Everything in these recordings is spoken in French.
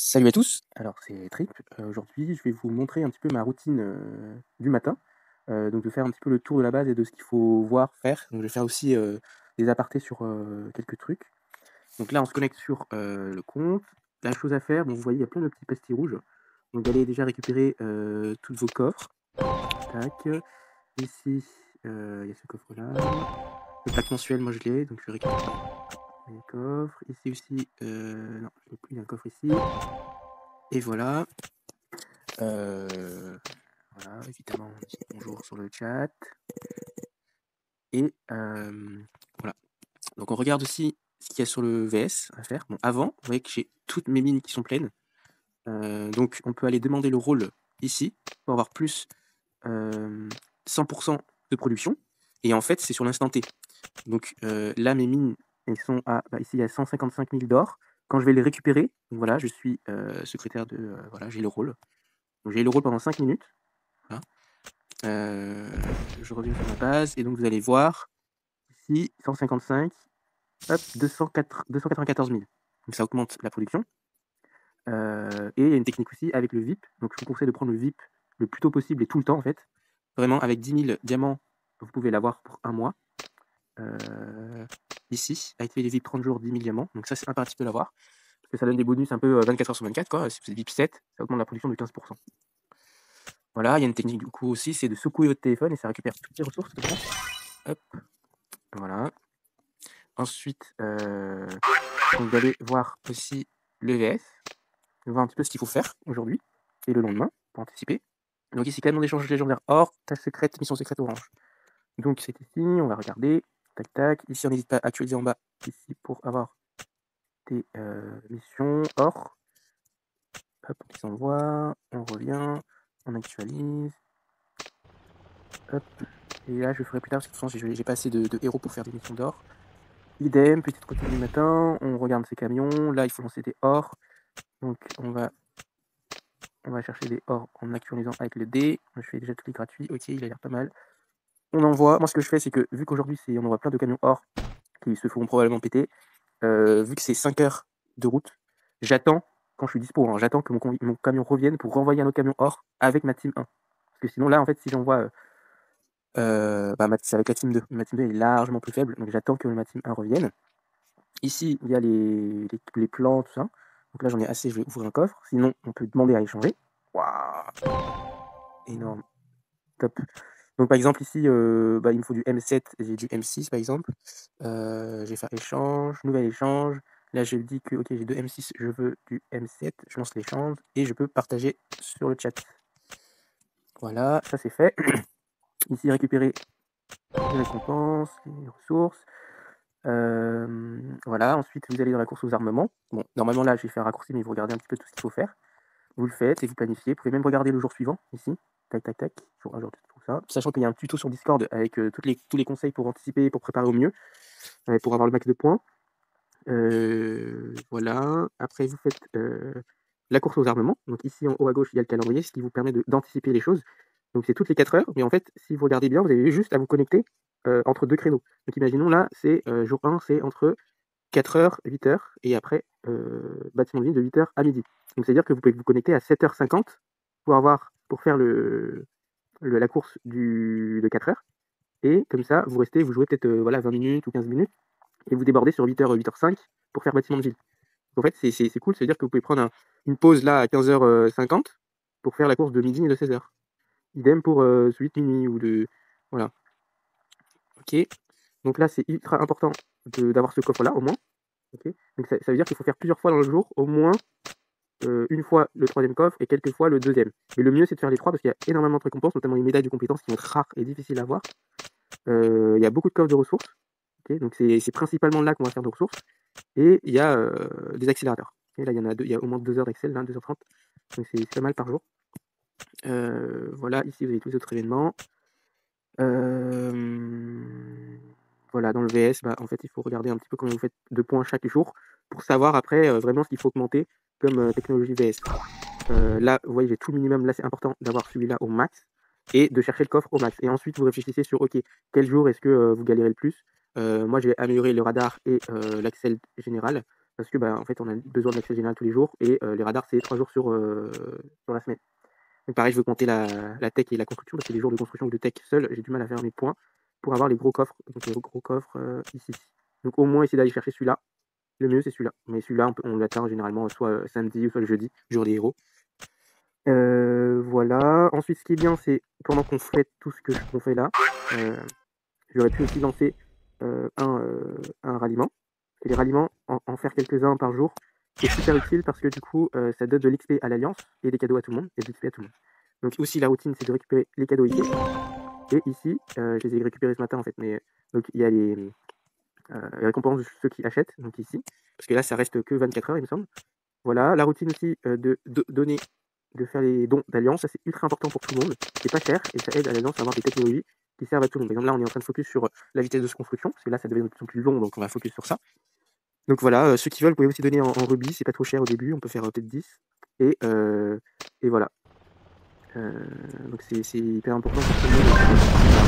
Salut à tous, alors c'est Trip. Aujourd'hui je vais vous montrer un petit peu ma routine du matin. Donc de faire un petit peu le tour de la base et de ce qu'il faut voir, faire. Donc je vais faire aussi des apartés sur quelques trucs. Donc là on se connecte sur le compte. La chose à faire, bon, vous voyez il y a plein de petits pastilles rouges. Donc vous allez déjà récupérer tous vos coffres. Tac. Ici il y a ce coffre là. Le pack mensuel moi je l'ai, donc je vais récupérer les coffres. Ici aussi, non je n'ai plus, il y a un coffre ici. Et voilà. Voilà, évidemment, on dit bonjour sur le chat. Et voilà. Donc on regarde aussi ce qu'il y a sur le VS à faire. Bon, avant, vous voyez que j'ai toutes mes mines qui sont pleines. Donc on peut aller demander le rôle ici pour avoir plus 100% de production. Et en fait, c'est sur l'instant T. Donc là, mes mines, elles sont à. Bah, ici, il y a 155 000 d'or. Quand je vais les récupérer, donc voilà, je suis secrétaire de. Voilà, j'ai le rôle. Donc j'ai le rôle pendant 5 minutes. Voilà. Je reviens sur ma base et donc vous allez voir ici 155, hop, 294 000. Donc ça augmente la production. Et il y a une technique aussi avec le VIP. Donc je vous conseille de prendre le VIP le plus tôt possible et tout le temps en fait. Vraiment avec 10 000 diamants, vous pouvez l'avoir pour un mois. Ici, activer les VIP 30 jours, 10 000 diamants. Donc ça c'est impératif de l'avoir. Parce que ça donne des bonus un peu 24 heures sur 24 quoi. Si vous êtes VIP 7, ça augmente la production de 15%. Voilà, il y a une technique du coup aussi, c'est de secouer votre téléphone et ça récupère toutes les ressources comme ça. Hop, voilà. Ensuite, vous allez voir aussi le VS, voir un petit peu ce qu'il faut faire aujourd'hui et le lendemain pour anticiper. Donc ici, canon d'échange légendaire or, tâche secrète, mission secrète orange. Donc c'est ici, on va regarder, tac tac. Ici, on n'hésite pas à actualiser en bas, ici pour avoir des missions or. Hop, on s'envoie, on revient, on actualise. Hop, et là je ferai plus tard parce que de toute façon j'ai pas assez de héros pour faire des missions d'or. Idem, petite routine du matin, on regarde ces camions, là il faut lancer des or. Donc on va chercher des or en actualisant avec le D. Je fais déjà tous les gratuits, ok il a l'air pas mal. On envoie, moi ce que je fais c'est que vu qu'aujourd'hui on envoie plein de camions or qui se feront probablement péter, vu que c'est 5 heures de route, j'attends quand je suis dispo, hein, j'attends que mon camion revienne pour renvoyer un autre camion or avec ma team 1. Parce que sinon là en fait si j'envoie c'est avec la team 2. Ma team 2 est largement plus faible, donc j'attends que ma team 1 revienne. Ici, il y a les plans, tout ça. Donc là, j'en ai assez, je vais ouvrir un coffre. Sinon, on peut demander à échanger. Waouh, énorme. Top. Donc par exemple, ici, il me faut du M7, j'ai du M6 par exemple. Je vais faire échange, nouvel échange. Là, je dis que ok, j'ai deux M6, je veux du M7. Je lance l'échange et je peux partager sur le chat. Voilà, ça c'est fait. Ici, récupérer les récompenses, les ressources. Voilà, ensuite vous allez dans la course aux armements. Bon, normalement là j'ai fait un raccourci, mais vous regardez un petit peu tout ce qu'il faut faire. Vous le faites et vous planifiez. Vous pouvez même regarder le jour suivant, ici. Tac, tac, tac. Jour 1, jour 2, tout ça. Sachant qu'il y a un tuto sur Discord avec tous les conseils pour anticiper, pour préparer au mieux, pour avoir le max de points. Voilà. Après, vous faites la course aux armements. Donc ici, en haut à gauche, il y a le calendrier, ce qui vous permet d'anticiper les choses. Donc c'est toutes les 4 heures. Mais en fait, si vous regardez bien, vous avez juste à vous connecter entre deux créneaux. Donc imaginons là, c'est jour 1, c'est entre 4h, 8h, et après, bâtiment de ville de 8h à midi. Donc c'est-à-dire que vous pouvez vous connecter à 7h50 pour faire la course de 4h. Et comme ça, vous jouez peut-être 20 minutes ou 15 minutes, et vous débordez sur 8h, 8h05 pour faire bâtiment de ville. En fait, c'est cool, c'est-à-dire que vous pouvez prendre une pause là à 15h50 pour faire la course de midi et de 16h. Idem pour celui de minuit ou de... Voilà. Ok. Donc là, c'est ultra important d'avoir ce coffre-là, au moins. Okay. Donc ça veut dire qu'il faut faire plusieurs fois dans le jour, au moins une fois le troisième coffre et quelques fois le deuxième. Mais le mieux, c'est de faire les trois parce qu'il y a énormément de récompenses, notamment les médailles de compétences qui vont être rares et difficiles à avoir. Il y a beaucoup de coffres de ressources. Okay. Donc c'est principalement là qu'on va faire de ressources. Et il y a des accélérateurs. Et là, il y a au moins 2 heures d'Excel, 2h30. Donc c'est pas mal par jour. Voilà, ici vous avez tous les autres événements. Voilà, dans le VS, en fait, il faut regarder un petit peu combien vous faites de points chaque jour pour savoir après vraiment ce qu'il faut augmenter comme technologie VS. Là, vous voyez, j'ai tout le minimum. Là, c'est important d'avoir celui-là au max et de chercher le coffre au max. Et ensuite, vous réfléchissez sur, OK, quel jour est-ce que vous galérez le plus. Moi, j'ai amélioré le radar et l'Axel général. parce que, bah, en fait, on a besoin de l'accès général tous les jours et les radars, c'est 3 jours sur la semaine. Donc pareil, je veux compter la tech et la construction, parce que les jours de construction ou de tech seul, j'ai du mal à faire mes points pour avoir les gros coffres. Donc les gros coffres ici. Donc au moins essayer d'aller chercher celui-là. Le mieux, c'est celui-là. Mais celui-là, on l'atteint généralement soit samedi ou soit le jeudi, jour des héros. Voilà. Ensuite, ce qui est bien, c'est pendant qu'on fait tout ce qu'on fait là, j'aurais pu aussi lancer un ralliement. Et les ralliements, en faire quelques-uns par jour, c'est super utile parce que du coup, ça donne de l'XP à l'Alliance et des cadeaux à tout le monde, et de l'XP à tout le monde. Donc aussi, la routine, c'est de récupérer les cadeaux ici. Et ici, je les ai récupérés ce matin en fait, mais donc il y a les récompenses de ceux qui achètent, donc ici, parce que là, ça reste que 24 heures, il me semble. Voilà, la routine aussi de donner, de faire les dons d'Alliance, ça c'est ultra important pour tout le monde. C'est pas cher et ça aide à l'Alliance à avoir des technologies qui servent à tout le monde. Par exemple, là, on est en train de focus sur la vitesse de construction, parce que là, ça devient de plus en plus long, donc on va focus sur ça. Donc voilà, ceux qui veulent, vous pouvez aussi donner en rubis, c'est pas trop cher au début, on peut faire peut-être 10. Et voilà. Donc c'est hyper important pour tout le monde.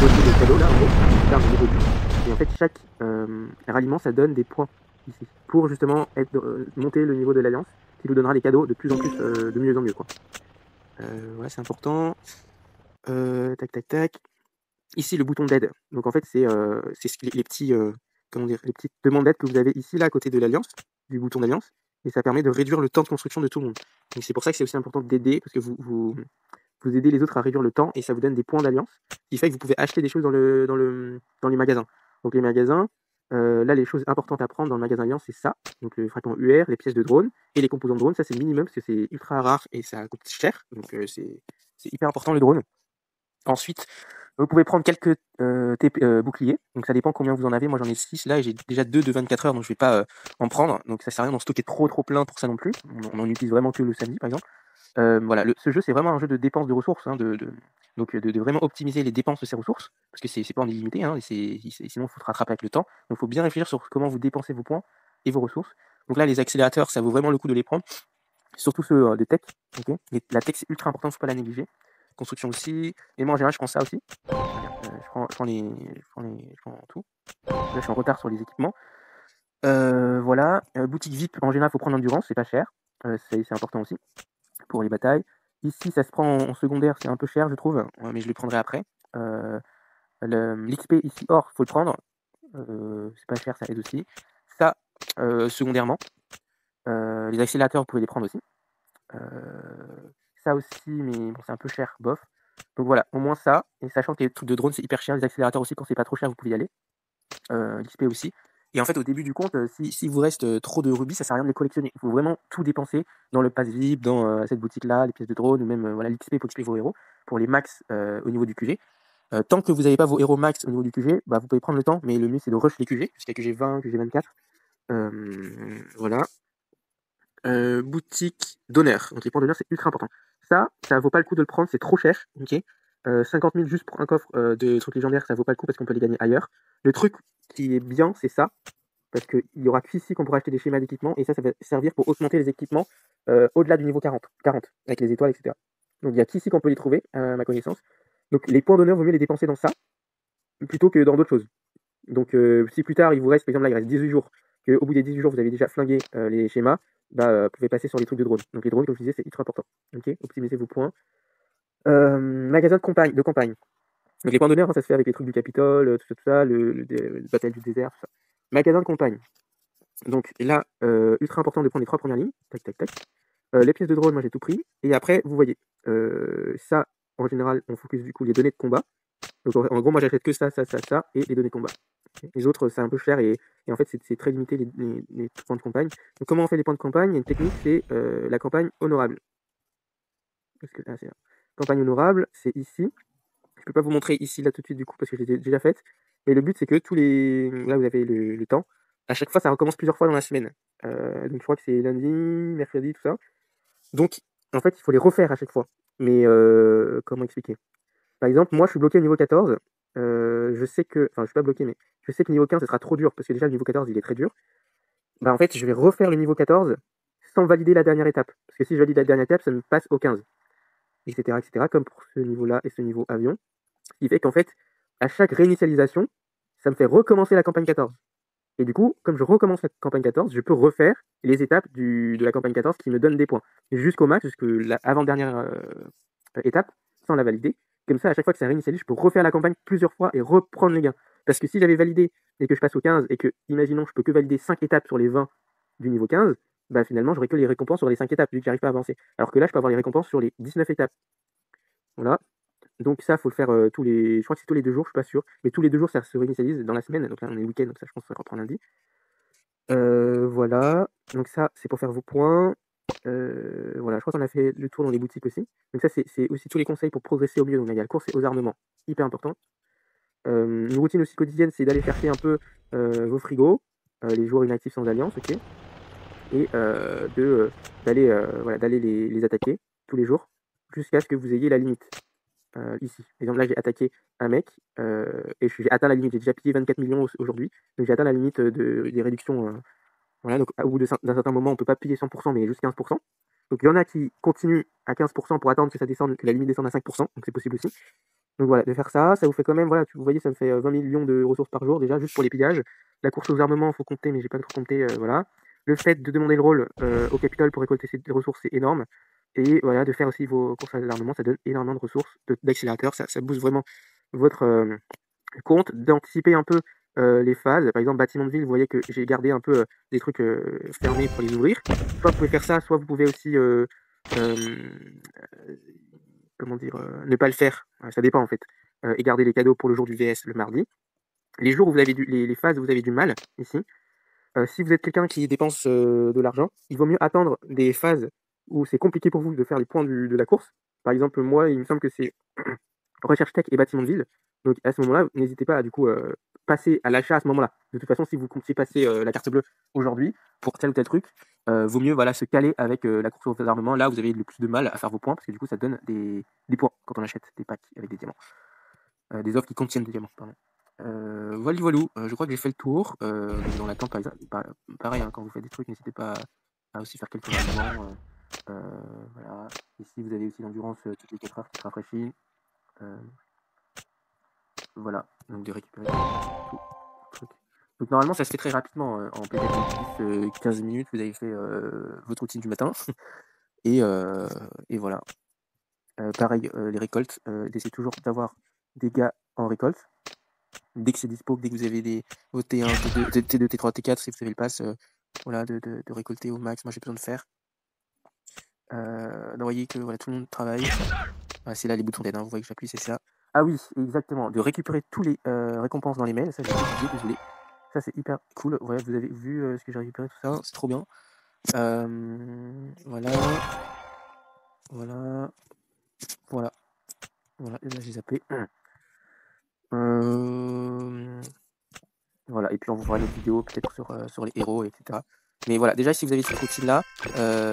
Donner des cadeaux là, en gros, là, on est au début. Et en fait, chaque ralliement, ça donne des points ici, pour justement monter le niveau de l'Alliance, qui nous donnera des cadeaux de plus en plus, de mieux en mieux, quoi. Voilà, c'est important. Tac, tac, tac. Ici, le bouton d'aide. Donc en fait, c'est les petits, comment dire, les petites demandes d'aide que vous avez ici, là, à côté de l'Alliance, du bouton d'Alliance, et ça permet de réduire le temps de construction de tout le monde. Donc c'est pour ça que c'est aussi important d'aider, parce que vous aidez les autres à réduire le temps, et ça vous donne des points d'Alliance, ce qui fait que vous pouvez acheter des choses dans les magasins. Donc les magasins, là, les choses importantes à prendre dans le magasin Alliance, c'est ça, donc le fragment UR, les pièces de drone, et les composants de drone, ça c'est le minimum, parce que c'est ultra rare et ça coûte cher, donc c'est hyper important le drone. Ensuite, vous pouvez prendre quelques boucliers, donc ça dépend combien vous en avez. Moi j'en ai 6 là et j'ai déjà 2 de 24 heures, donc je vais pas en prendre. Donc ça sert à rien d'en stocker trop plein pour ça non plus. On en utilise vraiment que le samedi par exemple. Voilà, ce jeu c'est vraiment un jeu de dépense de ressources, hein, donc de vraiment optimiser les dépenses de ces ressources, parce que c'est pas en illimité, hein, et sinon il faut se rattraper avec le temps. Donc il faut bien réfléchir sur comment vous dépensez vos points et vos ressources. Donc là les accélérateurs, ça vaut vraiment le coup de les prendre, surtout ceux de tech. Okay, la tech c'est ultra important, faut pas la négliger. Construction aussi, et moi en général je prends ça aussi. Je prends tout. Là je suis en retard sur les équipements. Voilà, boutique VIP en général faut prendre l'endurance, c'est pas cher, c'est important aussi pour les batailles. Ici ça se prend en secondaire, c'est un peu cher je trouve, mais je le prendrai après. L'XP ici or faut le prendre, c'est pas cher, ça aide aussi. Ça secondairement. Les accélérateurs vous pouvez les prendre aussi. Ça aussi, mais bon, c'est un peu cher, bof. Donc voilà, au moins ça. Et sachant que les trucs de drone, c'est hyper cher. Les accélérateurs aussi, quand c'est pas trop cher, vous pouvez y aller. L'XP aussi. Et en fait, au début du compte, si vous reste trop de rubis, ça sert à rien de les collectionner. Il faut vraiment tout dépenser dans le pass VIP, dans cette boutique-là, les pièces de drone, ou même voilà, l'XP pour XP vos héros, pour les max au niveau du QG. Tant que vous n'avez pas vos héros max au niveau du QG, bah, vous pouvez prendre le temps, mais le mieux c'est de rush les QG, jusqu'à QG 20, QG 24. Voilà. Boutique d'honneur. Donc les points d'honneur, c'est ultra important. Ça vaut pas le coup de le prendre, c'est trop cher. Ok. 50 000 juste pour un coffre de trucs légendaires, ça vaut pas le coup parce qu'on peut les gagner ailleurs. Le truc qui est bien, c'est ça, parce qu'il y aura qu'ici qu'on pourra acheter des schémas d'équipement, et ça va servir pour augmenter les équipements au-delà du niveau 40, avec les étoiles, etc. Donc il y a qu'ici qu'on peut les trouver, à ma connaissance. Donc les points d'honneur, vaut mieux les dépenser dans ça, plutôt que dans d'autres choses. Donc si plus tard il vous reste, par exemple là il reste 18 jours, qu'au bout des 18 jours vous avez déjà flingué les schémas, bah vous pouvez passer sur les trucs de drone. Donc les drones, comme je disais, c'est ultra important. Ok, optimisez vos points. Magasin de campagne. Donc les points d'honneur, hein, ça se fait avec les trucs du Capitole, tout ça, le bataille du désert, tout ça. Magasin de campagne. Donc là, ultra important de prendre les 3 premières lignes. Tac, tac, tac. Les pièces de drone, moi j'ai tout pris. Et après, vous voyez, ça, en général, on focus du coup les données de combat. Donc en gros, moi j'achète que ça, et les données de combat. Les autres, c'est un peu cher et en fait, c'est très limité les points de campagne. Donc comment on fait les points de campagne? Il y a une technique, c'est la campagne honorable. Campagne honorable, c'est ici. Je peux pas vous montrer ici, là, tout de suite, du coup, parce que je l'ai déjà faite. Mais le but, c'est que là, vous avez le temps. À chaque fois, ça recommence plusieurs fois dans la semaine. Donc je crois que c'est lundi, mercredi, tout ça. Donc, en fait, il faut les refaire à chaque fois. Mais comment expliquer? Par exemple, moi, je suis bloqué au niveau 14. Je sais que... Enfin, je suis pas bloqué, mais je sais que niveau 15, ce sera trop dur, parce que déjà, le niveau 14, il est très dur. Bah, en fait, je vais refaire le niveau 14 sans valider la dernière étape. Parce que si je valide la dernière étape, ça me passe au 15. Etc., etc., comme pour ce niveau-là et ce niveau avion. Ce qui fait qu'en fait, à chaque réinitialisation, ça me fait recommencer la campagne 14. Et du coup, comme je recommence la campagne 14, je peux refaire les étapes de la campagne 14 qui me donnent des points. Jusqu'au max, jusqu'à l'avant-dernière étape, sans la valider. Comme ça, à chaque fois que ça réinitialise, je peux refaire la campagne plusieurs fois et reprendre les gains. Parce que si j'avais validé et que je passe au 15 et que, imaginons, je peux que valider 5 étapes sur les 20 du niveau 15, bah finalement, j'aurais que les récompenses sur les 5 étapes, vu que j'arrive pas à avancer. Alors que là, je peux avoir les récompenses sur les 19 étapes. Voilà. Donc ça, faut le faire tous les... Je crois que c'est tous les 2 jours, je suis pas sûr. Mais tous les 2 jours, ça se réinitialise dans la semaine. Donc là, on est week-end, donc ça, je pense que ça reprend lundi. Voilà. Donc ça, c'est pour faire vos points. Voilà, je crois qu'on a fait le tour dans les boutiques aussi. Donc ça, c'est aussi tous les conseils pour progresser au mieux. Donc là, il y a la course aux armements, hyper important. Une routine aussi quotidienne, c'est d'aller chercher un peu vos frigos, les joueurs inactifs sans alliance, ok. Et d'aller les attaquer tous les jours jusqu'à ce que vous ayez la limite. Ici. Par exemple, là, j'ai attaqué un mec et j'ai atteint la limite. J'ai déjà pillé 24 millions aujourd'hui. Donc j'ai atteint la limite des réductions. Voilà, donc au bout d'un certain moment, on ne peut pas piller 100%, mais juste 15%. Donc il y en a qui continuent à 15% pour attendre que ça descende, que la limite descende à 5%, donc c'est possible aussi. Donc voilà, de faire ça, ça vous fait quand même, voilà, vous voyez, ça me fait 20 millions de ressources par jour déjà, juste pour les pillages. La course aux armements, il faut compter, mais j'ai pas trop compté, voilà. Le fait de demander le rôle au Capitole pour récolter ces ressources, c'est énorme. Et voilà, de faire aussi vos courses à l'armement, ça donne énormément de ressources, d'accélérateurs, ça booste vraiment votre compte, d'anticiper un peu les phases. Par exemple, bâtiment de ville, vous voyez que j'ai gardé un peu des trucs fermés pour les ouvrir. Soit vous pouvez faire ça, soit vous pouvez aussi comment dire, ne pas le faire. Ça dépend en fait. Et garder les cadeaux pour le jour du VS le mardi. Les jours où vous avez les phases où vous avez du mal ici. Si vous êtes quelqu'un qui dépense de l'argent, il vaut mieux attendre des phases où c'est compliqué pour vous de faire les points de la course. Par exemple, moi, il me semble que c'est recherche tech et bâtiment de ville. Donc à ce moment-là, n'hésitez pas à du coup passer à l'achat à ce moment-là. De toute façon, si vous comptiez passer la carte bleue aujourd'hui pour tel ou tel truc, vaut mieux voilà, se caler avec la course aux armements. Là, vous avez le plus de mal à faire vos points parce que du coup, ça donne des points quand on achète des packs avec des diamants. Des offres qui contiennent des diamants, pardon. Voilà, voilou, je crois que j'ai fait le tour. Dans l'attente, par exemple, pareil, hein, quand vous faites des trucs, n'hésitez pas à aussi faire quelques mouvements. Voilà. Ici, vous avez aussi l'endurance toutes les 4 heures qui se rafraîchit. Voilà, donc de récupérer tout truc. Donc normalement, ça se fait très rapidement. En peut-être 10, 15 minutes, vous avez fait votre routine du matin. et voilà. Pareil, les récoltes, d'essayer toujours d'avoir des gars en récolte. Dès que c'est dispo, dès que vous avez vos T1, T2, T2, T3, T4, si vous avez le pass, voilà, de récolter au max. Moi, j'ai besoin de faire. D'envoyer que voilà, tout le monde travaille. Ah, c'est là les boutons d'aide, hein, vous voyez que j'appuie, c'est ça. Ah oui, exactement, de récupérer tous les récompenses dans les mails. Ça, j'ai oublié, désolé. Ça, c'est hyper cool. Voilà, vous avez vu ce que j'ai récupéré, tout ça. C'est trop bien. Voilà. Voilà. Voilà. Voilà. Et là, j'ai zappé. Voilà. Et puis, on vous fera une autre vidéo, peut-être sur les héros, etc. Mais voilà, déjà, si vous avez cette routine-là,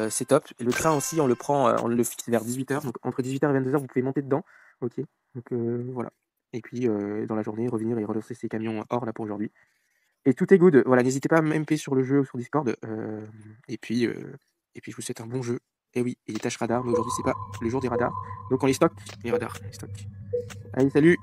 c'est top. Et le train aussi, on le fixe vers 18h. Donc, entre 18h et 22h, vous pouvez monter dedans. Ok. Donc, voilà. Et puis, dans la journée, revenir et relancer ces camions hors là pour aujourd'hui. Et tout est good. Voilà, n'hésitez pas à m'MP sur le jeu ou sur Discord. Et puis, je vous souhaite un bon jeu. Et oui, et les tâches radars, mais aujourd'hui, c'est pas le jour des radars. Donc, on les stocke, les radars. On les stocke. Allez, salut!